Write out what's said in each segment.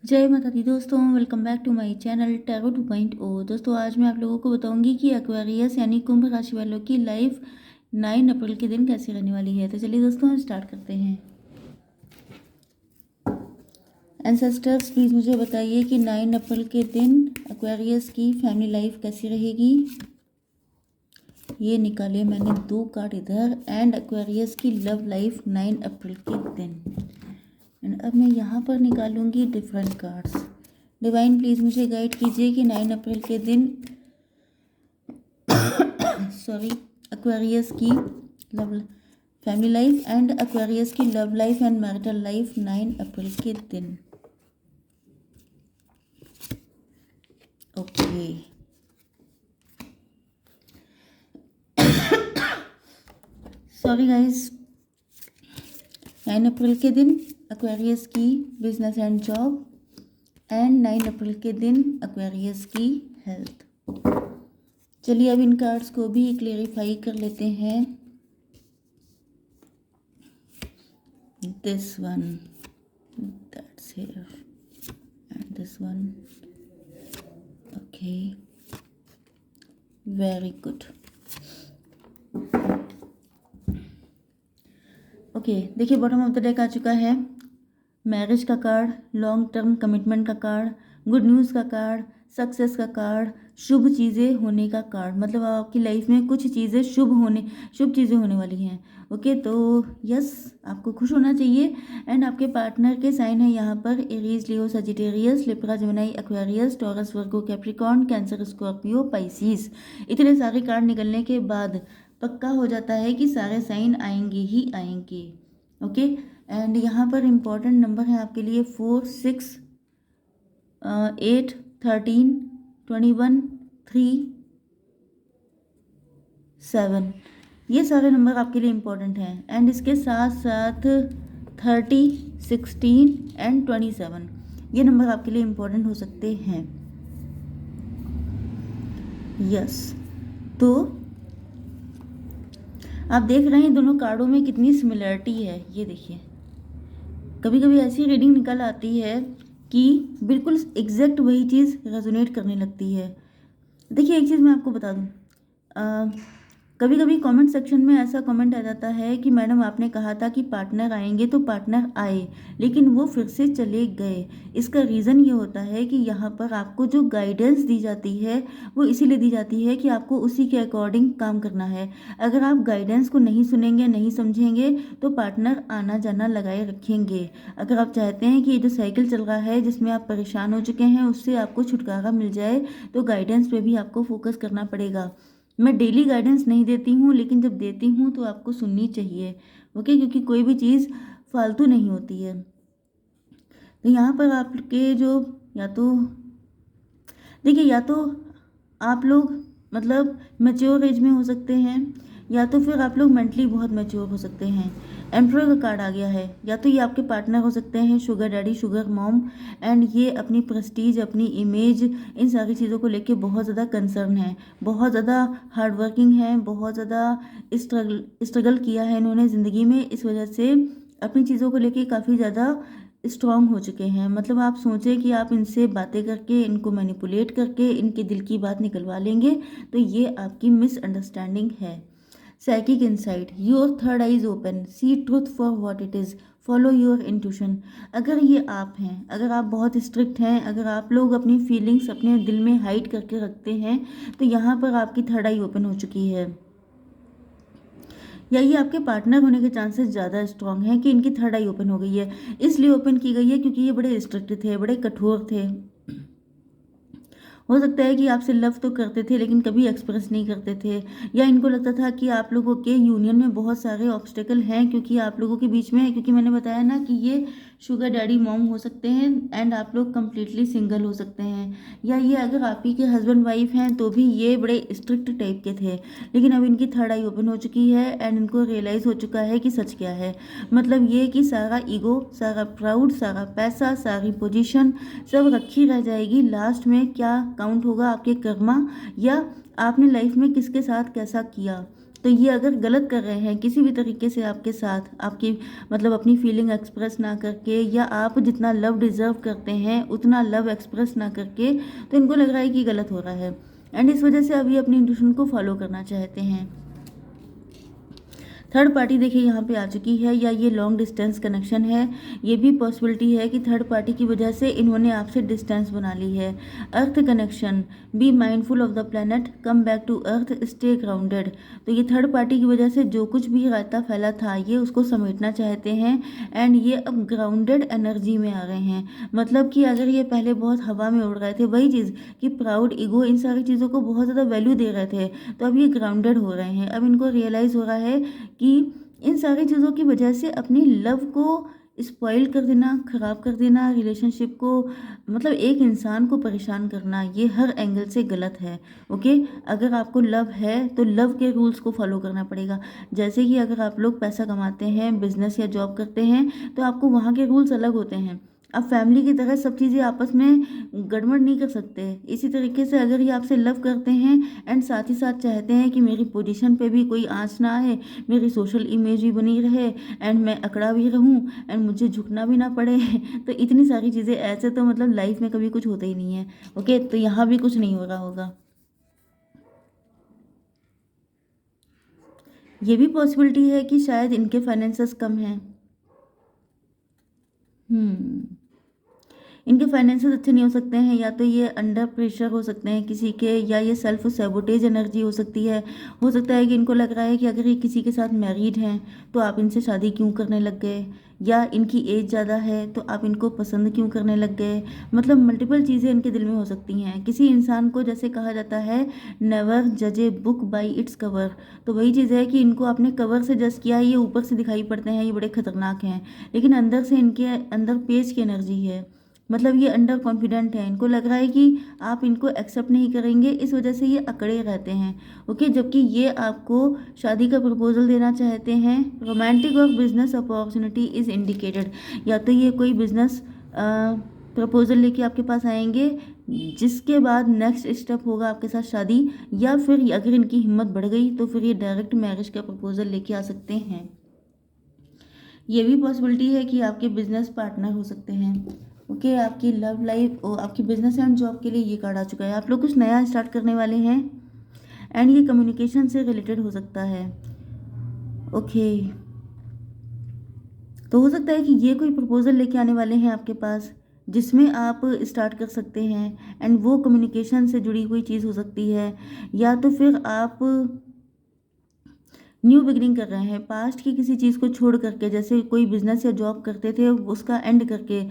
जय माता दी दोस्तों, welcome back to my channel tarot 2.0। दोस्तों आज मैं आप लोगों को बताऊंगी कि एक्वेरियस यानी कुंभ राशि वालों की लाइफ 9 अप्रैल के दिन कैसी रहने वाली है। तो चलिए दोस्तों हम स्टार्ट करते हैं। एंसेस्टर्स प्लीज़ मुझे बताइए कि 9 अप्रैल के दिन एक्वेरियस की फैमिली लाइफ कैसी रहेगी। ये निकाले मैंने 2 कार्ड इधर एंड एक्वेरियस की लव लाइफ 9 अप्रैल के दिन। एंड अब मैं यहाँ पर निकालूंगी डिफरेंट कार्ड्स। डिवाइन प्लीज़ मुझे गाइड कीजिए कि 9 अप्रैल के दिन सॉरी एक्वेरियस की love family life and Aquarius की love life and marital life 9 अप्रैल के दिन। ओके सॉरी गाइस, 9 अप्रैल के दिन एक्वेरियस की बिजनेस एंड जॉब एंड 9 अप्रैल के दिन एक्वेरियस की हेल्थ। चलिए अब इन कार्ड्स को भी क्लेरिफाई कर लेते हैं। This one that's here and this one. Okay very good. Okay देखिए बॉटम ऑफ द डेक आ चुका है मैरिज का कार्ड, लॉन्ग टर्म कमिटमेंट का कार्ड, गुड न्यूज़ का कार्ड, सक्सेस का कार्ड, शुभ चीज़ें होने का कार्ड। मतलब आपकी लाइफ में कुछ चीज़ें शुभ चीज़ें होने वाली हैं। ओके तो यस आपको खुश होना चाहिए। एंड आपके पार्टनर के साइन है यहाँ पर Aries, Leo, Sagittarius, Libra, Gemini, Aquarius, Taurus, Virgo, Capricorn, Cancer, Scorpio, Pisces. इतने सारे कार्ड निकलने के बाद पक्का हो जाता है कि सारे साइन आएंगे ही आएंगे। ओके एंड यहाँ पर इम्पॉर्टेंट नंबर है आपके लिए 4, 6, 8, 13, 21, 3, 7। ये सारे नंबर आपके लिए इम्पॉर्टेंट हैं। एंड इसके साथ साथ 30, 16 एंड 27 ये नंबर आपके लिए इम्पॉर्टेंट हो सकते हैं। यस तो आप देख रहे हैं दोनों कार्डों में कितनी सिमिलरिटी है। ये देखिए कभी कभी ऐसी रीडिंग निकल आती है कि बिल्कुल एग्जैक्ट वही चीज़ रेजोनेट करने लगती है। देखिए एक चीज़ मैं आपको बता दूं, कभी कभी कमेंट सेक्शन में ऐसा कमेंट आ जाता है कि मैडम आपने कहा था कि पार्टनर आएंगे तो पार्टनर आए लेकिन वो फिर से चले गए। इसका रीज़न ये होता है कि यहाँ पर आपको जो गाइडेंस दी जाती है वो इसीलिए दी जाती है कि आपको उसी के अकॉर्डिंग काम करना है। अगर आप गाइडेंस को नहीं सुनेंगे, नहीं समझेंगे तो पार्टनर आना जाना लगाए रखेंगे। अगर आप चाहते हैं कि ये जो साइकिल चल रहा है जिसमें आप परेशान हो चुके हैं उससे आपको छुटकारा मिल जाए तो गाइडेंस पे भी आपको फोकस करना पड़ेगा। मैं डेली गाइडेंस नहीं देती हूँ लेकिन जब देती हूँ तो आपको सुननी चाहिए। ओके क्योंकि कोई भी चीज़ फालतू नहीं होती है। तो यहाँ पर आपके जो या तो देखिए या तो आप लोग मतलब मैच्योर एज में हो सकते हैं या तो फिर आप लोग मेंटली बहुत मैच्योर हो सकते हैं। एम्परर का कार्ड आ गया है। या तो ये आपके पार्टनर हो सकते हैं, sugar daddy, sugar mom, and ये अपनी प्रेस्टीज, अपनी इमेज, इन सारी चीज़ों को लेके बहुत ज़्यादा कंसर्न है, बहुत ज़्यादा हार्ड वर्किंग है, बहुत ज़्यादा स्ट्रगल किया है इन्होंने ज़िंदगी में। इस वजह से अपनी चीज़ों को लेके काफ़ी ज़्यादा स्ट्रांग हो चुके हैं। मतलब आप सोचें कि आप इनसे बातें करके, इनको मैनिपुलेट करके इनके दिल की बात निकलवा लेंगे तो ये आपकी मिसअंडरस्टैंडिंग है। Psychic insight, your third eye is open, see truth for what it is, follow your intuition. अगर ये आप हैं, अगर आप बहुत स्ट्रिक्ट हैं, अगर आप लोग अपनी फीलिंग्स अपने दिल में हाइड करके रखते हैं तो यहाँ पर आपकी थर्ड आई ओपन हो चुकी है। या ये आपके पार्टनर होने के चांसेस ज़्यादा स्ट्रांग हैं कि इनकी थर्ड आई ओपन हो गई है। इसलिए ओपन की गई है क्योंकि ये बड़े स्ट्रिक्ट थे, बड़े कठोर थे। हो सकता है कि आपसे लव तो करते थे लेकिन कभी एक्सप्रेस नहीं करते थे, या इनको लगता था कि आप लोगों के यूनियन में बहुत सारे ऑब्स्टेकल हैं क्योंकि आप लोगों के बीच में है, क्योंकि मैंने बताया ना कि ये शुगर डैडी मॉम हो सकते हैं एंड आप लोग कम्प्लीटली सिंगल हो सकते हैं। या ये अगर आप ही के हस्बैंड वाइफ हैं तो भी ये बड़े स्ट्रिक्ट टाइप के थे लेकिन अब इनकी थर्ड आई ओपन हो चुकी है एंड इनको रियलाइज़ हो चुका है कि सच क्या है। मतलब ये कि सारा ईगो, सारा प्राउड, सारा पैसा, सारी पोजीशन सब रखी रह जाएगी। लास्ट में क्या काउंट होगा, आपके कर्मा या आपने लाइफ में किसके साथ कैसा किया। तो ये अगर गलत कर रहे हैं किसी भी तरीके से आपके साथ, आपकी मतलब अपनी फीलिंग एक्सप्रेस ना करके, या आप जितना लव डिज़र्व करते हैं उतना लव एक्सप्रेस ना करके, तो इनको लग रहा है कि गलत हो रहा है, एंड इस वजह से अभी अपनी इंट्यूशन को फॉलो करना चाहते हैं। थर्ड पार्टी देखिए यहाँ पे आ चुकी है, या ये लॉन्ग डिस्टेंस कनेक्शन है। ये भी पॉसिबिलिटी है कि थर्ड पार्टी की वजह से इन्होंने आपसे डिस्टेंस बना ली है। Earth connection, be mindful of the planet, come back to earth, stay grounded. तो ये थर्ड पार्टी की वजह से जो कुछ भी रायता फैला था ये उसको समेटना चाहते हैं, एंड ये अब ग्राउंडेड एनर्जी में आ गए हैं। मतलब कि अगर ये पहले बहुत हवा में उड़ रहे थे, वही चीज़ कि प्राउड, ईगो, इन सारी चीज़ों को बहुत ज़्यादा वैल्यू दे रहे थे, तो अब ये ग्राउंडेड हो रहे हैं। अब इनको रियलाइज़ हो रहा है कि इन सारी चीज़ों की वजह से अपनी लव को स्पॉइल कर देना, ख़राब कर देना, रिलेशनशिप को, मतलब एक इंसान को परेशान करना, ये हर एंगल से गलत है। ओके, अगर आपको लव है तो लव के रूल्स को फॉलो करना पड़ेगा। जैसे कि अगर आप लोग पैसा कमाते हैं, बिजनेस या जॉब करते हैं, तो आपको वहाँ के रूल्स अलग होते हैं। आप फैमिली की तरह सब चीज़ें आपस में गड़बड़ नहीं कर सकते। इसी तरीके से अगर ये आपसे लव करते हैं एंड साथ ही साथ चाहते हैं कि मेरी पोजीशन पे भी कोई आँच ना आए, मेरी सोशल इमेज भी बनी रहे, एंड मैं अकड़ा भी रहूं, एंड मुझे झुकना भी ना पड़े तो इतनी सारी चीज़ें, ऐसे तो मतलब लाइफ में कभी कुछ होता ही नहीं है। ओके, तो यहाँ भी कुछ नहीं हो रहा होगा। ये भी पॉसिबिलिटी है कि शायद इनके फाइनेंसेस कम हैं। इनके फाइनेंसेस अच्छे नहीं हो सकते हैं, या तो ये अंडर प्रेशर हो सकते हैं किसी के, या ये सेल्फ सैबोटेज एनर्जी हो सकती है। हो सकता है कि इनको लग रहा है कि अगर ये किसी के साथ मैरिड हैं तो आप इनसे शादी क्यों करने लग गए, या इनकी एज ज़्यादा है तो आप इनको पसंद क्यों करने लग गए। मतलब मल्टीपल चीज़ें इनके दिल में हो सकती हैं। किसी इंसान को, जैसे कहा जाता है, नेवर जज a book by its cover, तो वही चीज़ है कि इनको आपने कवर से जज किया है, ये ऊपर से दिखाई पड़ते हैं, ये बड़े खतरनाक हैं, लेकिन अंदर से इनके अंदर पेज की एनर्जी है। मतलब ये अंडर कॉन्फिडेंट है, इनको लग रहा है कि आप इनको एक्सेप्ट नहीं करेंगे, इस वजह से ये अकड़े रहते हैं। ओके, जबकि ये आपको शादी का प्रपोजल देना चाहते हैं। रोमांटिक और बिजनेस अपॉर्चुनिटी इज़ इंडिकेटेड, या तो ये कोई बिजनेस प्रपोजल लेके आपके पास आएंगे, जिसके बाद नेक्स्ट स्टेप होगा आपके साथ शादी, या फिर अगर इनकी हिम्मत बढ़ गई तो फिर ये डायरेक्ट मैरिज का प्रपोजल लेके आ सकते हैं। ये भी पॉसिबिलिटी है कि आपके बिजनेस पार्टनर हो सकते हैं। ओके, आपकी लव लाइफ, आपकी बिजनेस एंड जॉब के लिए ये कार्ड आ चुका है। आप लोग कुछ नया स्टार्ट करने वाले हैं, एंड ये कम्युनिकेशन से रिलेटेड हो सकता है। ओके, तो हो सकता है कि ये कोई प्रपोजल लेके आने वाले हैं आपके पास, जिसमें आप स्टार्ट कर सकते हैं, एंड वो कम्युनिकेशन से जुड़ी हुई चीज़ हो सकती है, या तो फिर आप न्यू बिगिनिंग कर रहे हैं, पास्ट की किसी चीज़ को छोड़ करके, जैसे कोई बिजनेस या जॉब करते थे उसका एंड करके।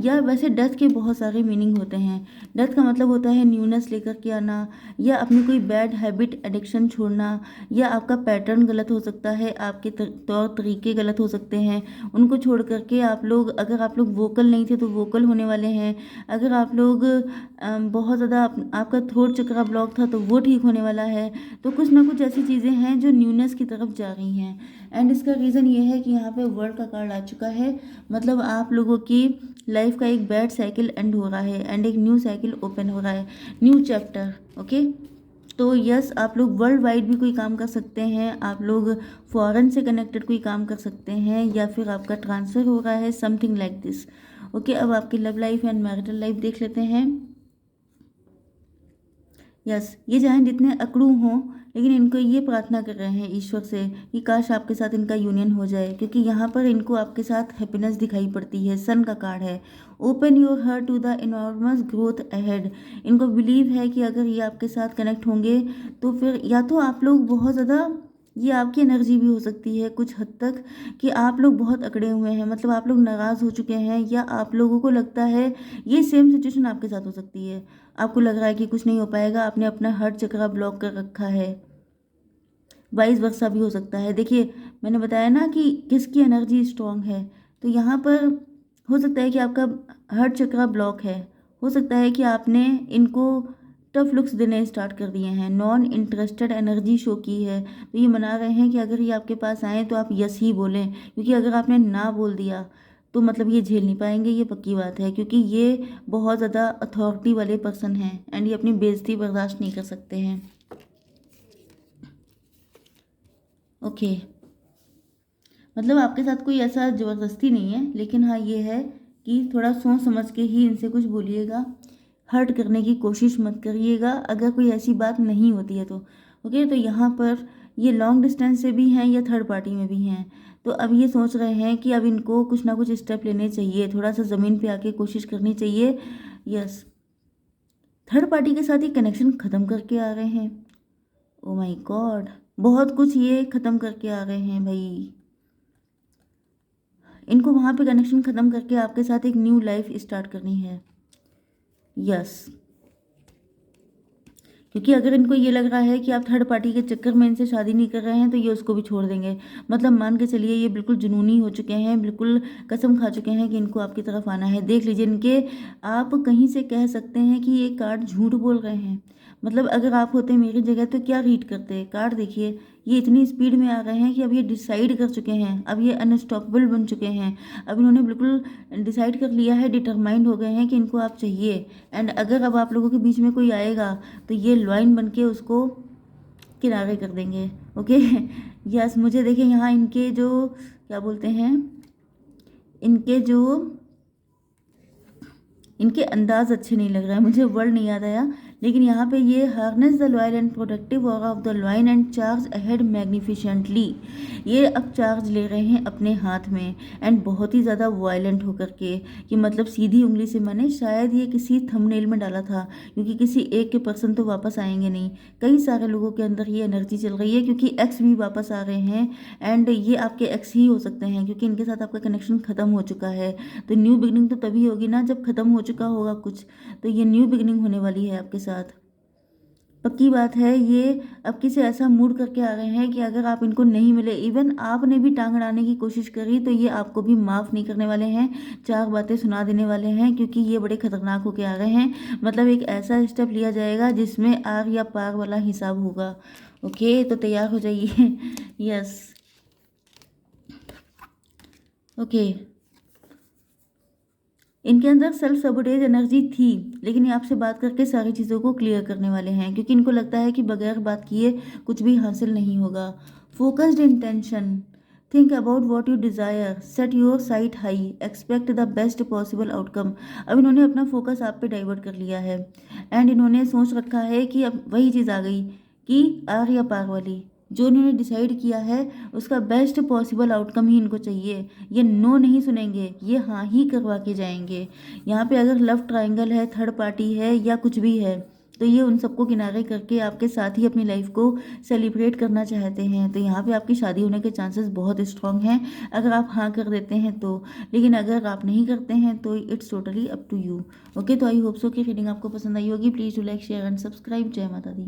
या वैसे डेथ के बहुत सारे मीनिंग होते हैं। डेथ का मतलब होता है न्यूनेस लेकर के आना, या अपनी कोई बैड हैबिट, एडिक्शन छोड़ना, या आपका पैटर्न गलत हो सकता है, आपके तौर तरीके गलत हो सकते हैं, उनको छोड़ करके आप लोग, अगर आप लोग वोकल नहीं थे तो वोकल होने वाले हैं। अगर आप लोग बहुत ज़्यादा आपका थ्रोट चक्रा ब्लॉक था तो वो ठीक होने वाला है। तो कुछ ना कुछ ऐसी चीज़ें हैं जो न्यूनेस की तरफ जा रही हैं, एंड इसका रीज़न ये है कि यहाँ पे वर्ल्ड का कार्ड आ चुका है। मतलब आप लोगों की लाइफ का एक बैड साइकिल एंड हो रहा है, एंड एक न्यू साइकिल ओपन हो रहा है, न्यू चैप्टर। ओके, तो यस, आप लोग वर्ल्ड वाइड भी कोई काम कर सकते हैं, आप लोग फॉरेन से कनेक्टेड कोई काम कर सकते हैं, या फिर आपका ट्रांसफ़र हो रहा है, समथिंग लाइक दिस। ओके, अब आपकी love life and marital life देख लेते हैं। यस, ये चाहे जितने अकड़ू हों, लेकिन इनको ये प्रार्थना कर रहे हैं ईश्वर से कि काश आपके साथ इनका यूनियन हो जाए, क्योंकि यहाँ पर इनको आपके साथ हैप्पीनेस दिखाई पड़ती है। सन का कार्ड है, open your heart to the enormous growth ahead. इनको बिलीव है कि अगर ये आपके साथ कनेक्ट होंगे तो फिर या तो आप लोग बहुत ज़्यादा, ये आपकी एनर्जी भी हो सकती है कुछ हद तक, कि आप लोग बहुत अकड़े हुए हैं, मतलब आप लोग नाराज़ हो चुके हैं, या आप लोगों को लगता है ये सेम सिचुएशन आपके साथ हो सकती है। आपको लग रहा है कि कुछ नहीं हो पाएगा, आपने अपना हर चक्रा ब्लॉक कर रखा है। वाइस वर्सा भी हो सकता है। देखिए, मैंने बताया ना कि किसकी एनर्जी स्ट्रांग है, तो यहाँ पर हो सकता है कि आपका हर चक्रा ब्लॉक है। हो सकता है कि आपने इनको टफ लुक्स देने स्टार्ट कर दिए हैं, नॉन इंटरेस्टेड एनर्जी शो की है। तो ये मना रहे हैं कि अगर ये आपके पास आए तो आप यस ही बोलें, क्योंकि अगर आपने ना बोल दिया तो मतलब ये झेल नहीं पाएंगे, ये पक्की बात है, क्योंकि ये बहुत ज़्यादा अथॉरिटी वाले पर्सन हैं, एंड ये अपनी बेइज्जती बर्दाश्त नहीं कर सकते हैं। ओके, मतलब आपके साथ कोई ऐसा ज़बरदस्ती नहीं है, लेकिन हाँ ये है कि थोड़ा सोच समझ के ही इनसे कुछ बोलिएगा, हर्ट करने की कोशिश मत करिएगा अगर कोई ऐसी बात नहीं होती है तो। ओके, तो यहाँ पर ये लॉन्ग डिस्टेंस से भी हैं या थर्ड पार्टी में भी हैं, तो अब ये सोच रहे हैं कि अब इनको कुछ ना कुछ स्टेप लेने चाहिए, थोड़ा सा ज़मीन पे आके कोशिश करनी चाहिए। यस, थर्ड पार्टी के साथ ही कनेक्शन ख़त्म करके आ रहे हैं। ओ माय गॉड, बहुत कुछ ये ख़त्म करके आ रहे हैं भाई। इनको वहाँ पे कनेक्शन ख़त्म करके आपके साथ एक न्यू लाइफ स्टार्ट करनी है। यस, क्योंकि अगर इनको ये लग रहा है कि आप थर्ड पार्टी के चक्कर में इनसे शादी नहीं कर रहे हैं तो ये उसको भी छोड़ देंगे। मतलब मान के चलिए ये बिल्कुल जुनूनी हो चुके हैं, बिल्कुल कसम खा चुके हैं कि इनको आपकी तरफ आना है। देख लीजिए इनके, आप कहीं से कह सकते हैं कि ये कार्ड झूठ बोल रहे हैं। मतलब अगर आप होते मेरी जगह तो क्या रीड करते। कार्ड देखिए, ये इतनी स्पीड में आ रहे हैं कि अब ये डिसाइड कर चुके हैं, अब ये अनस्टॉपेबल बन चुके हैं। अब इन्होंने बिल्कुल डिसाइड कर लिया है, डिटरमाइंड हो गए हैं कि इनको आप चाहिए। एंड अगर अब आप लोगों के बीच में कोई आएगा तो ये लॉइन बन के उसको किनारे कर देंगे। ओके यस, मुझे देखिए यहाँ इनके जो क्या बोलते हैं, इनके जो इनके अंदाज़ अच्छे नहीं लग रहा है, मुझे वर्ड नहीं याद आया, लेकिन यहाँ पे ये harness the loyal and protective aura of the lion and charge ahead magnificently. ये अब चार्ज ले रहे हैं अपने हाथ में एंड बहुत ही ज़्यादा वायलेंट होकर के, कि मतलब सीधी उंगली से मैंने शायद ये किसी थंबनेल में डाला था, क्योंकि किसी एक के पर्सन तो वापस आएंगे नहीं, कई सारे लोगों के अंदर ये एनर्जी चल रही है, क्योंकि एक्स भी वापस आ रहे हैं एंड ये आपके एक्स ही हो सकते हैं, क्योंकि इनके साथ आपका कनेक्शन ख़त्म हो चुका है। तो न्यू बिगनिंग तो तभी होगी ना जब ख़त्म हो चुका होगा कुछ, तो ये न्यू बिगनिंग होने वाली है आपके साथ, पक्की बात है। ये अब किसी ऐसा मूड करके आ रहे हैं कि अगर आप इनको नहीं मिले, इवन आपने भी टांग अड़ाने की कोशिश करी, तो ये आपको भी माफ़ नहीं करने वाले हैं, चार बातें सुना देने वाले हैं, क्योंकि ये बड़े खतरनाक होके आ रहे हैं। मतलब एक ऐसा स्टेप लिया जाएगा जिसमें आग या पार वाला हिसाब होगा। ओके, तो तैयार हो जाइए यस, ओके। इनके अंदर सेल्फ सबोटेज एनर्जी थी, लेकिन ये आपसे बात करके सारी चीज़ों को क्लियर करने वाले हैं, क्योंकि इनको लगता है कि बगैर बात किए कुछ भी हासिल नहीं होगा। Focused intention, think about what you desire, set your site high, expect the best possible outcome. अब इन्होंने अपना फोकस आप पे डाइवर्ट कर लिया है एंड इन्होंने सोच रखा है कि अब वही चीज़ आ गई कि आर या पार वाली, जो इन्होंने डिसाइड किया है उसका बेस्ट पॉसिबल आउटकम ही इनको चाहिए। ये नो नहीं सुनेंगे, ये हाँ ही करवा के जाएंगे। यहाँ पे अगर लव ट्रायंगल है, थर्ड पार्टी है या कुछ भी है, तो ये उन सबको किनारे करके आपके साथ ही अपनी लाइफ को सेलिब्रेट करना चाहते हैं। तो यहाँ पे आपकी शादी होने के चांसेस बहुत स्ट्रांग हैं अगर आप हाँ कर देते हैं तो, लेकिन अगर आप नहीं करते हैं तो it's totally up to you. Okay, तो आई होप सो कि रीडिंग आपको पसंद आई होगी। Please do like share and subscribe. जय माता दी।